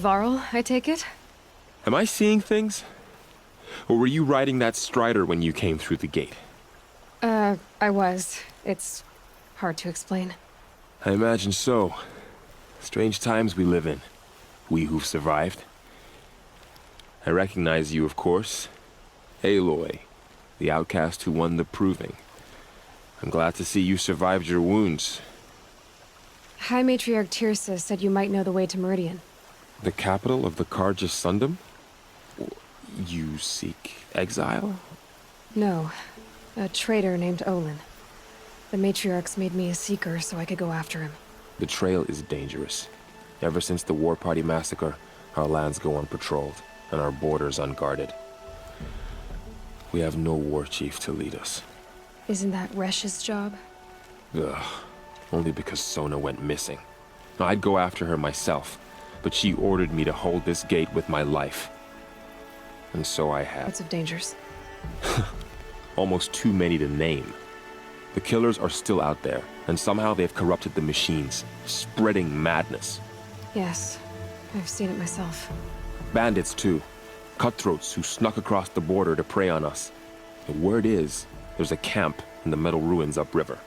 Varl, I take it? Am I seeing things? Or were you riding that strider when you came through the gate? I was. It's hard to explain. I imagine so. Strange times we live in. We who've survived. I recognize you, of course. Aloy, the outcast who won the proving. I'm glad to see you survived your wounds. High Matriarch Tirsa said you might know the way to Meridian. The capital of the Carja Sundom? You seek exile? No. A traitor named Olin. The Matriarchs made me a seeker so I could go after him. The trail is dangerous. Ever since the War Party massacre, our lands go unpatrolled, and our borders unguarded. We have no war chief to lead us. Isn't that Resh's job? Ugh. Only because Sona went missing. I'd go after her myself, but she ordered me to hold this gate with my life. And so I have. Lots of dangers. Almost too many to name. The killers are still out there, and somehow they've corrupted the machines, spreading madness. Yes, I've seen it myself. Bandits, too. Cutthroats who snuck across the border to prey on us. The word is, there's a camp in the metal ruins upriver.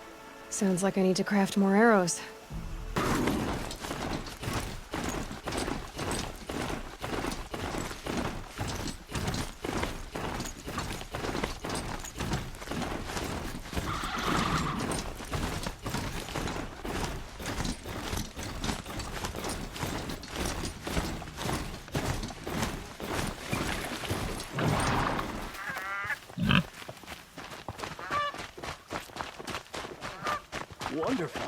Sounds like I need to craft more arrows. Wonderful.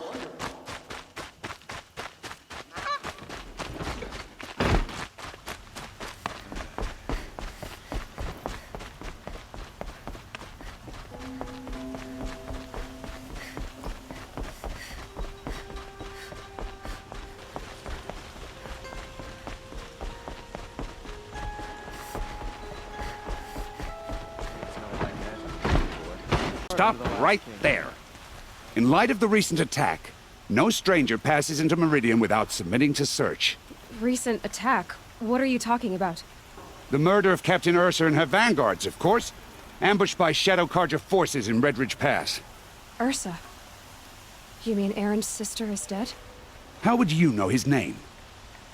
Stop right there. In light of the recent attack, no stranger passes into Meridian without submitting to search. Recent attack? What are you talking about? The murder of Captain Ursa and her vanguards, of course. Ambushed by Shadow Carja forces in Redridge Pass. Ursa? You mean Erend's sister is dead? How would you know his name?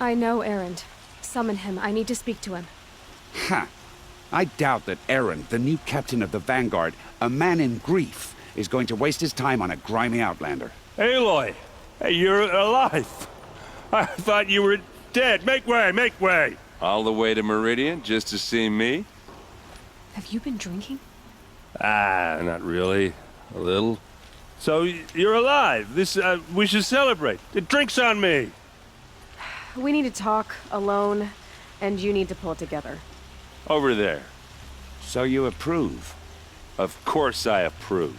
I know Erend. Summon him. I need to speak to him. Ha! I doubt that Erend, the new captain of the Vanguard, a man in grief, is going to waste his time on a grimy outlander. Aloy! Hey, you're alive! I thought you were dead. Make way, make way! All the way to Meridian just to see me? Have you been drinking? Not really. A little. So, you're alive. We should celebrate. The drink's on me! We need to talk, alone, and you need to pull it together. Over there. So you approve? Of course I approve.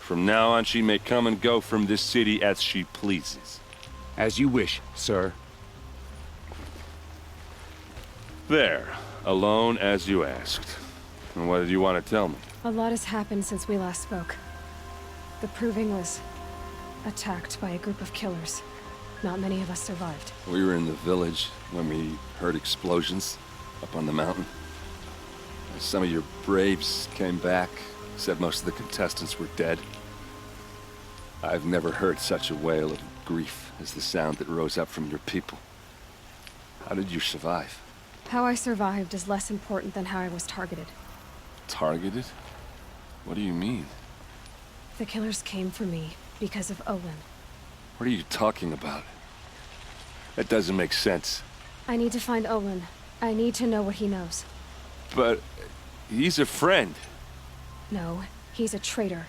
From now on, she may come and go from this city as she pleases. As you wish, sir. There. Alone as you asked. And what did you want to tell me? A lot has happened since we last spoke. The Proving was attacked by a group of killers. Not many of us survived. We were in the village when we heard explosions up on the mountain. Some of your braves came back, said most of the contestants were dead. I've never heard such a wail of grief as the sound that rose up from your people. How did you survive? How I survived is less important than how I was targeted. Targeted? What do you mean? The killers came for me because of Olin. What are you talking about? That doesn't make sense. I need to find Olin. I need to know what he knows. But he's a friend. No, he's a traitor.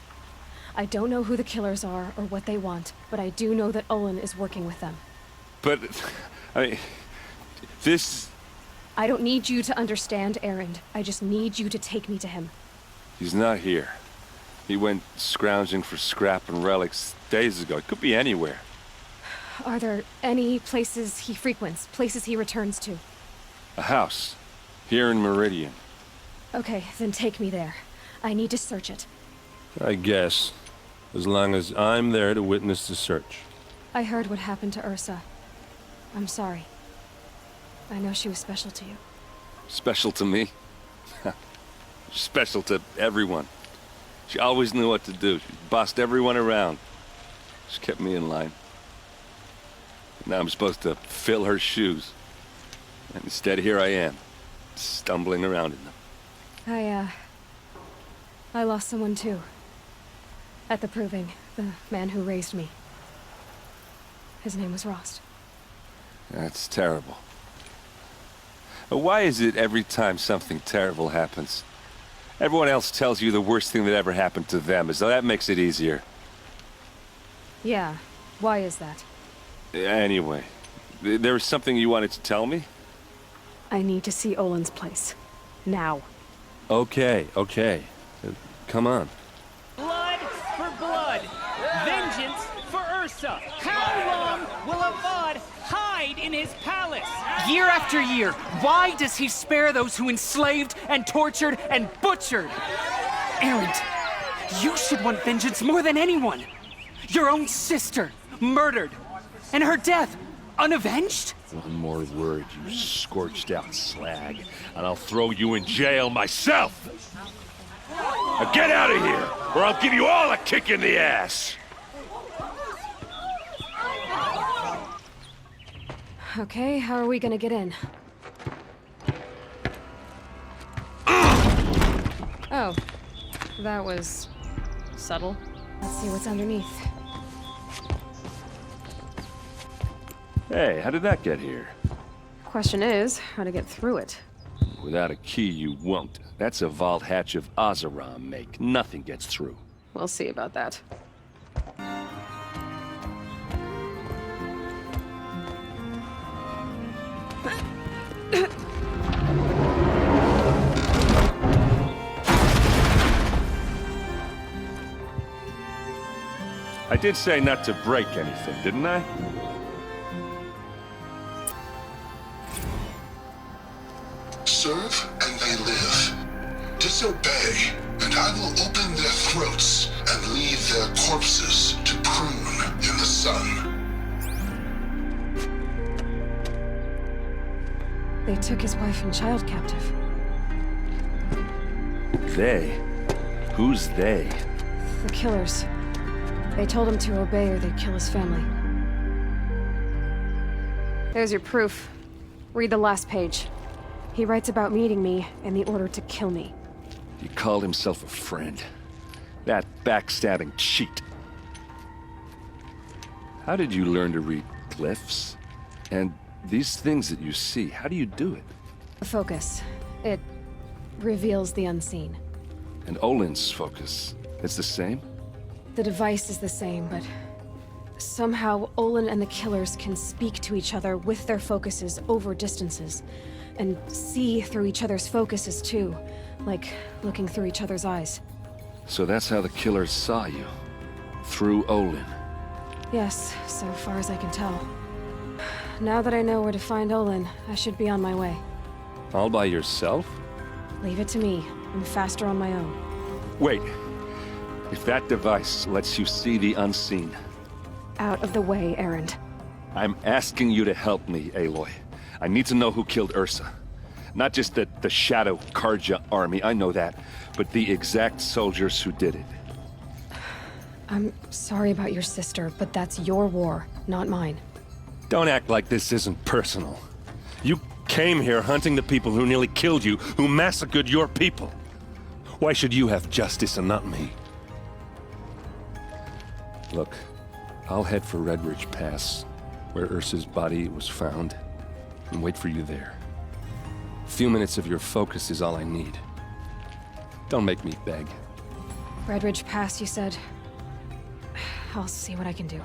I don't know who the killers are or what they want, but I do know that Olin is working with them. But, I mean, this... I don't need you to understand, Erend. I just need you to take me to him. He's not here. He went scrounging for scrap and relics days ago. It could be anywhere. Are there any places he frequents, places he returns to? A house. Here in Meridian. Okay, then take me there. I need to search it. I guess. As long as I'm there to witness the search. I heard what happened to Ursa. I'm sorry. I know she was special to you. Special to me? Special to everyone. She always knew what to do. She bossed everyone around. She kept me in line. Now I'm supposed to fill her shoes. And instead, here I am, stumbling around in them. I lost someone too. At the Proving, the man who raised me. His name was Rost. That's terrible. Why is it every time something terrible happens, everyone else tells you the worst thing that ever happened to them, as though that makes it easier? Yeah, why is that? Anyway, there was something you wanted to tell me? I need to see Olin's place. Now. Okay. Come on. Blood for blood. Vengeance for Ursa. How long will Avad hide in his palace? Year after year, why does he spare those who enslaved and tortured and butchered? Erend, you should want vengeance more than anyone. Your own sister, murdered. And her death, unavenged? One more word, you scorched out slag, and I'll throw you in jail myself! Now get out of here, or I'll give you all a kick in the ass! Okay, how are we gonna get in? Oh, that was subtle. Let's see what's underneath. Hey, how did that get here? Question is, how to get through it. Without a key, you won't. That's a vault hatch of Oseram make. Nothing gets through. We'll see about that. I did say not to break anything, didn't I? Serve and they live. Disobey, and I will open their throats and leave their corpses to prune in the sun. They took his wife and child captive. They? Who's they? The killers. They told him to obey or they'd kill his family. There's your proof. Read the last page. He writes about meeting me and the order to kill me. He called himself a friend. That backstabbing cheat. How did you learn to read glyphs? And these things that you see, how do you do it? Focus. It reveals the unseen. And Olin's focus, it's the same? The device is the same, but somehow Olin and the killers can speak to each other with their focuses over distances, and see through each other's focuses too, like looking through each other's eyes. So that's how the killers saw you? Through Olin? Yes, so far as I can tell. Now that I know where to find Olin, I should be on my way. All by yourself? Leave it to me. I'm faster on my own. Wait. If that device lets you see the unseen... Out of the way, Erend. I'm asking you to help me, Aloy. I need to know who killed Ursa. Not just the Shadow Karja army, I know that, but the exact soldiers who did it. I'm sorry about your sister, but that's your war, not mine. Don't act like this isn't personal. You came here hunting the people who nearly killed you, who massacred your people. Why should you have justice and not me? Look, I'll head for Redridge Pass, where Ursa's body was found, and wait for you there. A few minutes of your focus is all I need. Don't make me beg. Redridge Pass, you said? I'll see what I can do.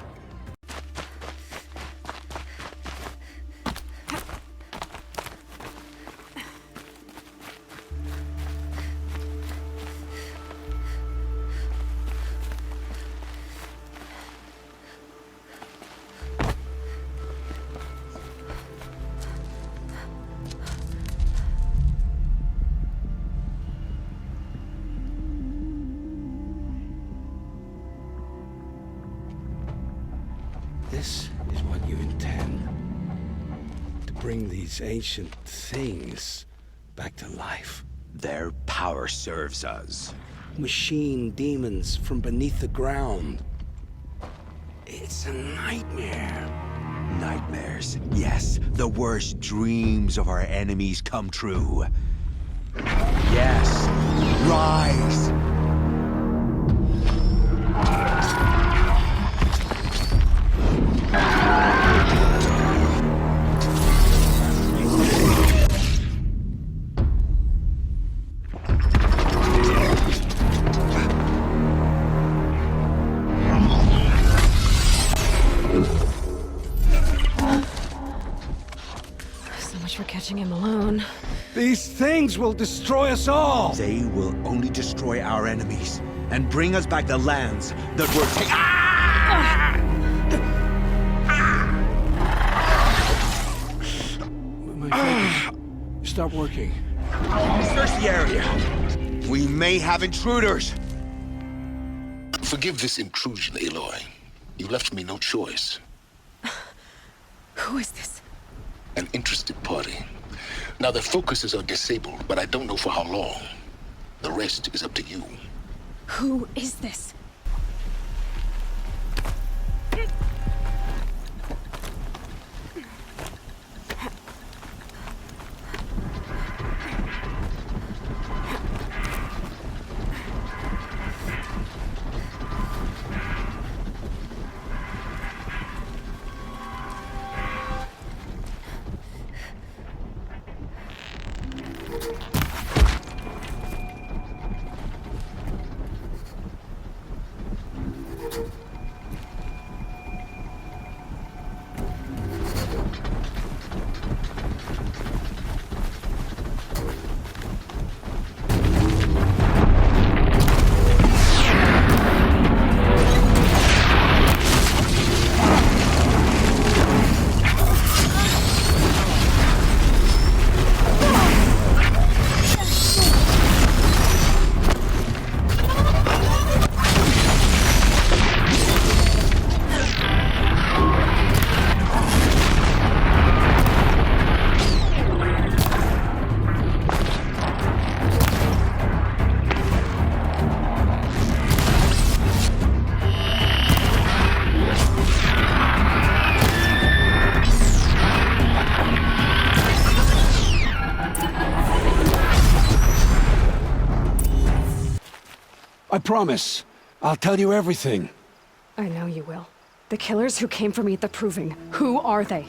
bring these ancient things back to life? Their power serves us. Machine demons from beneath the ground. It's a nightmare. Nightmares, yes. The worst dreams of our enemies come true. Yes. Rise! So much for catching him alone. These things will destroy us all! They will only destroy our enemies and bring us back the lands that were taken. My focus. Stop working. Search the area. We may have intruders. Forgive this intrusion, Aloy. You left me no choice. Who is this? An interested party. Now, their focuses are disabled, but I don't know for how long. The rest is up to you. Who is this? I promise. I'll tell you everything. I know you will. The killers who came for me at the Proving, who are they?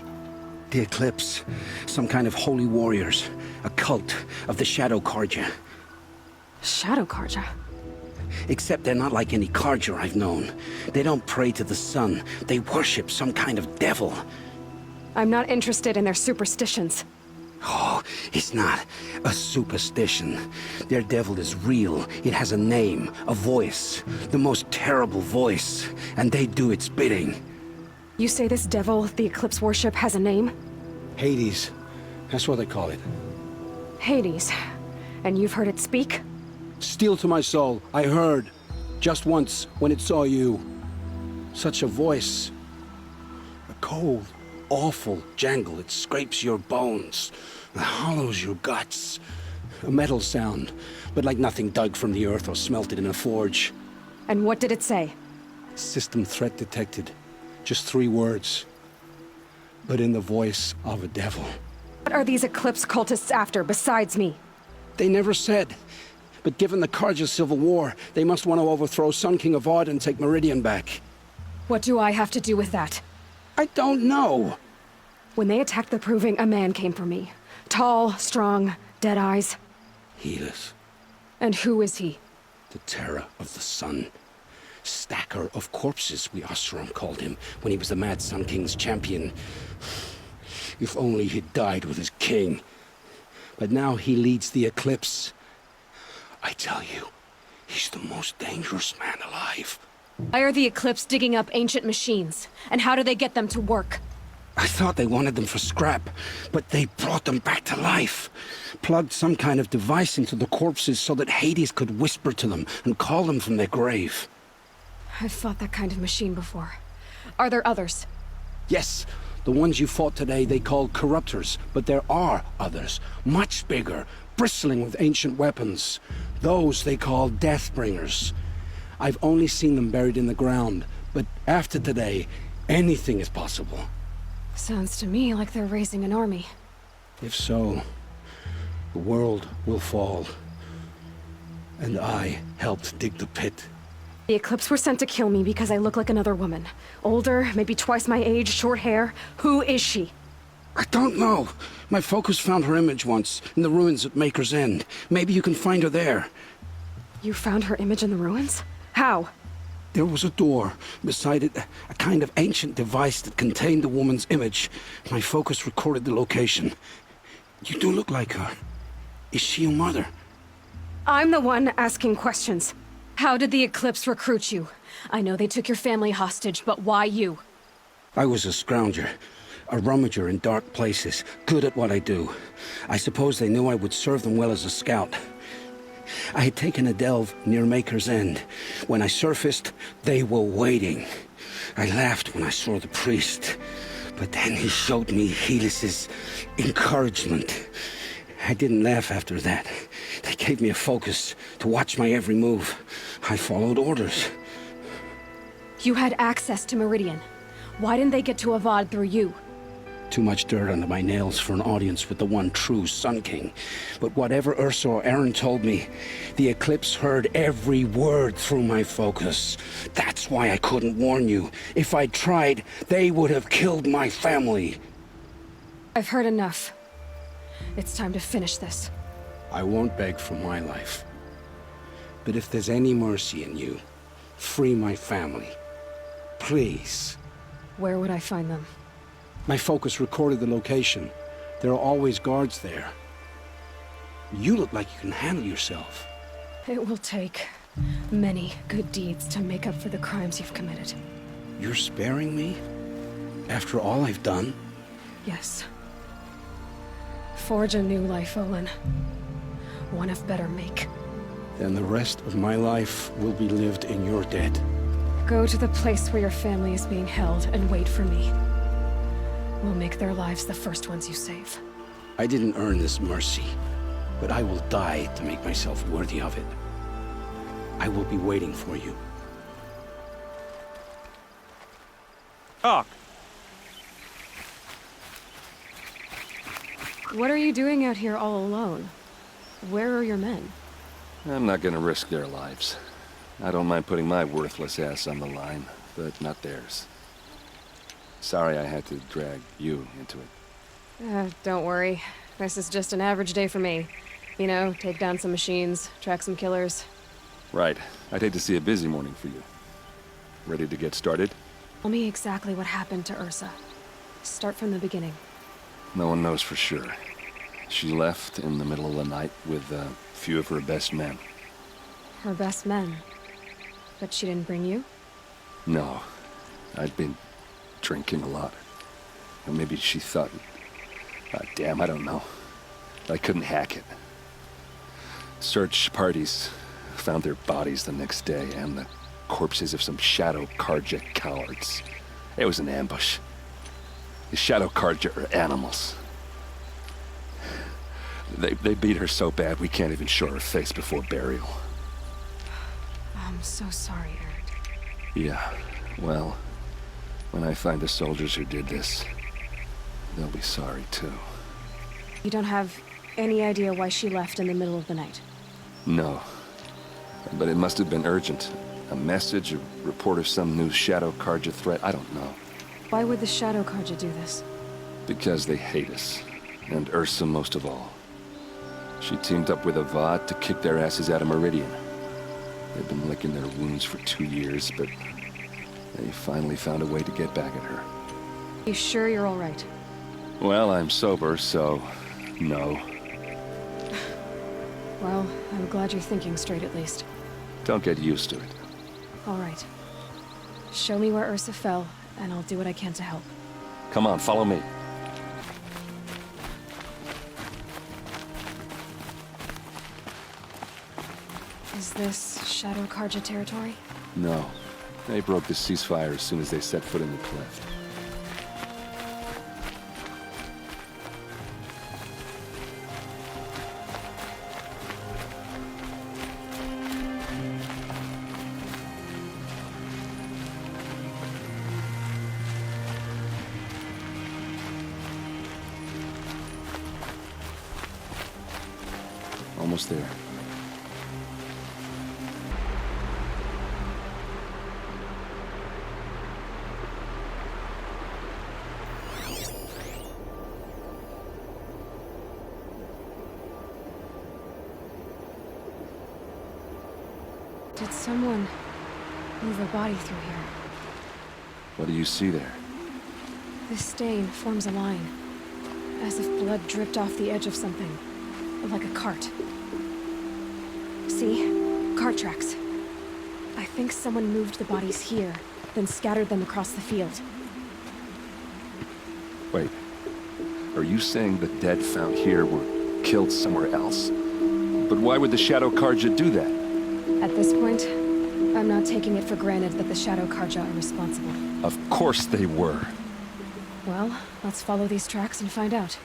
The Eclipse. Some kind of holy warriors. A cult of the Shadow Carja. Shadow Carja? Except they're not like any Carja I've known. They don't pray to the sun. They worship some kind of devil. I'm not interested in their superstitions. Oh, it's not a superstition. Their devil is real. It has a name, a voice. The most terrible voice. And they do its bidding. You say this devil the Eclipse worship has a name? Hades. That's what they call it. Hades. And you've heard it speak? Steel to my soul. I heard. Just once, when it saw you. Such a voice. A cold, awful jangle. It scrapes your bones. It hollows your guts. A metal sound, but like nothing dug from the earth or smelted in a forge. And what did it say? System threat detected. Just 3 words. But in the voice of a devil. What are these Eclipse cultists after, besides me? They never said. But given the Carja civil war, they must want to overthrow Sun King Avad and take Meridian back. What do I have to do with that? I don't know. When they attacked the Proving, a man came for me. Tall, strong, dead eyes. Helis. And who is he? The terror of the sun. Stacker of corpses, we Oseram called him, when he was the Mad Sun King's champion. If only he'd died with his king. But now he leads the Eclipse. I tell you, he's the most dangerous man alive. Why are the Eclipse digging up ancient machines? And how do they get them to work? I thought they wanted them for scrap, but they brought them back to life. Plugged some kind of device into the corpses so that Hades could whisper to them and call them from their grave. I've fought that kind of machine before. Are there others? Yes, The ones you fought today they called corruptors, but there are others, much bigger, bristling with ancient weapons. Those they call Deathbringers. I've only seen them buried in the ground, but after today, anything is possible. Sounds to me like they're raising an army. If so, the world will fall. And I helped dig the pit. The Eclipse were sent to kill me because I look like another woman. Older, maybe twice my age, short hair. Who is she? I don't know. My focus found her image once, in the ruins at Maker's End. Maybe you can find her there. You found her image in the ruins? How? There was a door. Beside it, a kind of ancient device that contained the woman's image. My focus recorded the location. You do look like her. Is she your mother? I'm the one asking questions. How did the Eclipse recruit you? I know they took your family hostage, but why you? I was a scrounger. A rummager in dark places, good at what I do. I suppose they knew I would serve them well as a scout. I had taken a delve near Maker's End. When I surfaced, they were waiting. I laughed when I saw the priest, but then he showed me Helis's encouragement. I didn't laugh after that. They gave me a focus to watch my every move. I followed orders. You had access to Meridian. Why didn't they get to Avad through you? Too much dirt under my nails for an audience with the one true Sun King. But whatever Ursa or Eren told me, the Eclipse heard every word through my focus. That's why I couldn't warn you. If I'd tried, they would have killed my family. I've heard enough. It's time to finish this. I won't beg for my life. But if there's any mercy in you, free my family. Please. Where would I find them? My focus recorded the location. There are always guards there. You look like you can handle yourself. It will take many good deeds to make up for the crimes you've committed. You're sparing me? After all I've done? Yes. Forge a new life, Olin. One of better make. Then the rest of my life will be lived in your debt. Go to the place where your family is being held and wait for me. We'll make their lives the first ones you save. I didn't earn this mercy, but I will die to make myself worthy of it. I will be waiting for you. Talk. What are you doing out here all alone? Where are your men? I'm not gonna risk their lives. I don't mind putting my worthless ass on the line, but not theirs. Sorry I had to drag you into it. Don't worry. This is just an average day for me. You know, take down some machines, track some killers. Right. I'd hate to see a busy morning for you. Ready to get started? Tell me exactly what happened to Ursa. Start from the beginning. No one knows for sure. She left in the middle of the night with a few of her best men. Her best men? But she didn't bring you? No. I'd been drinking a lot. Or maybe she thought... damn, I don't know. I couldn't hack it. Search parties found their bodies the next day, and the corpses of some Shadow Karja cowards. It was an ambush. The Shadow Karja are animals. They beat her so bad we can't even show her face before burial. I'm so sorry, Eren. Yeah, well, when I find the soldiers who did this, they'll be sorry too. You don't have any idea why she left in the middle of the night? No. But it must have been urgent. A message, a report of some new Shadow Karja threat, I don't know. Why would the Shadow Karja do this? Because they hate us. And Ursa most of all. She teamed up with Avad to kick their asses out of Meridian. They've been licking their wounds for 2 years, but they finally found a way to get back at her. You sure you're all right? Well, I'm sober, so... no. Well, I'm glad you're thinking straight at least. Don't get used to it. All right. Show me where Ursa fell, and I'll do what I can to help. Come on, follow me. Is this Shadow Karja territory? No. They broke the ceasefire as soon as they set foot in the cleft. Almost there. Did someone move a body through here? What do you see there? This stain forms a line, as if blood dripped off the edge of something, like a cart. See? Cart tracks. I think someone moved the bodies here, then scattered them across the field. Wait. Are you saying the dead found here were killed somewhere else? But why would the Shadow Karja do that? At this point, I'm not taking it for granted that the Shadow Karja are responsible. Of course they were. Well, let's follow these tracks and find out.